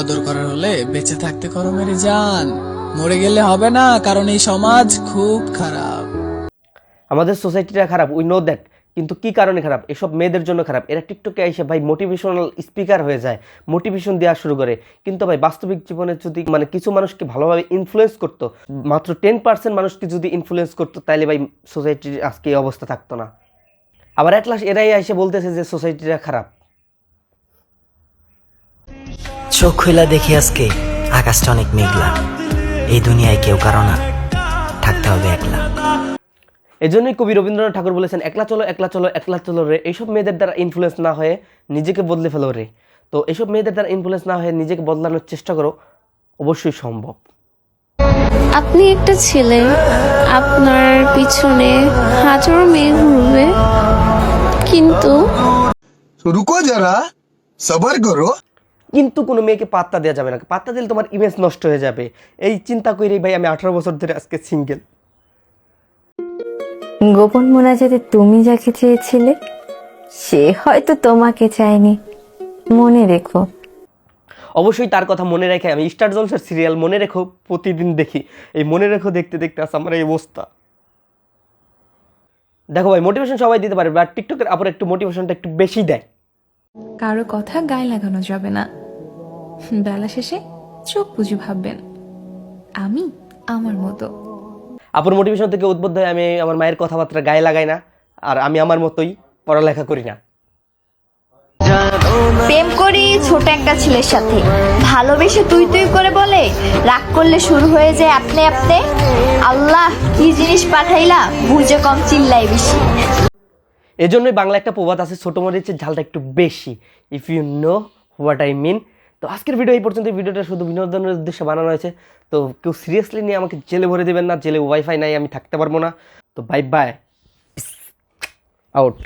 কদর করার হলে বেঁচে থাকতে করো মেরে জান, মরে গেলে হবে না, কারণ এই সমাজ খুব খারাপ। আমাদের সোসাইটিটা খারাপ, উই নো দ্যাট, কিন্তু কি কারণে খারাপ? এসব মেয়েদের জন্য খারাপ। এরা টিকটকে এসে ভাই মোটিভেশনাল স্পিকার হয়ে যায়, মোটিভেশন দেওয়া শুরু করে। কিন্তু ভাই বাস্তবিক জীবনে যদি কিছু মানুষকে ভালোভাবে ইনফ্লুয়েন্স করতো, মাত্র 10% মানুষকে যদি ইনফ্লুয়েন্স করতো, তাহলে ভাই সোসাইটির আজকে এই অবস্থা থাকতো না। আবার এট লাস্ট এরাই এসে বলতেছে যে সোসাইটিটা খারাপ। চোখ খুলে দেখি আজকে আকাশটা অনেক মেঘলা, এই দুনিয়ায় কেউ কারো না, থাকতে হবে একলা। এই জন্যই কবি রবীন্দ্রনাথ ঠাকুর বলেছেন, একলা চলো একলা চলো একলা চলো রে। এইসব মেয়েদের দ্বারা ইনফ্লুয়েন্স না হয়ে নিজেকে বদলে ফেলো রে। তো এইসব মেয়েদের দ্বারা ইনফ্লুয়েন্স না হয়ে নিজেকে বদলানোর চেষ্টা করো, অবশ্যই সম্ভব। আপনি একটা ছেলে, আপনার পিছনে হাজারো মেয়ে ঘুরবে, কিন্তু रुको जरा सबर करो। কিন্তু কোনো মেয়েকে পাত্তা দেওয়া যাবে না, পাত্তা দিলে তোমার ইমেজ নষ্ট হয়ে যাবে। এই চিন্তা করেই ভাই আমি 18 বছর ধরে আজকে সিঙ্গেল। গোপন মোনাজাতে তুমি যাকে চেয়েছিলে সে হয়তো তোমাকে চায়নি, মনে রেখো। অবশ্যই তার কথা মনে রেখে আমি স্টার জলসার সিরিয়াল মনে রেখো প্রতিদিন দেখি। এই মনে রেখো দেখতে দেখতে আজ আমার এই অবস্থা। দেখো ভাই, মোটিভেশন সবাই দিতে পারে, বাট টিকটকের আবার একটু মোটিভেশনটা একটু বেশি দেয়। কারো কথা গায়ে লাগানো যাবে না, বেলা শেষে চোখ বুঝে ভাববেন আমি আমার মতো। আপুর মোটিভেশন থেকে উদ্বুদ্ধ হয়ে আমি আমার মায়ের কথাবার্তা গায়ে লাগাই না, আর আমি আমার মতোই পড়ালেখা করি না। প্রেম করি ছোট একটা ছেলের সাথে, ভালোবেসে তুই তুই করে বলে, রাগ করলে শুরু হয়ে যায় আপনি আপনি। আল্লাহ কি জিনিস পাঠাইলা, বুঝে কম চিল্লাই বেশি। এজন্যই বাংলা একটা প্রবাদ আছে, ছোট মরিচের ঝালটা একটু বেশি, if you know what I mean. তো আজকের ভিডিও এই পর্যন্ত। ভিডিওটা শুধু বিনোদনের উদ্দেশ্যে বানানো হয়েছে, তো কেউ সিরিয়াসলি নিয়ে আমাকে জেলে ভরে দেবেন না। জেলে ওয়াইফাই নাই, আমি থাকতে পারবো না। তো বাই বাই, আউট।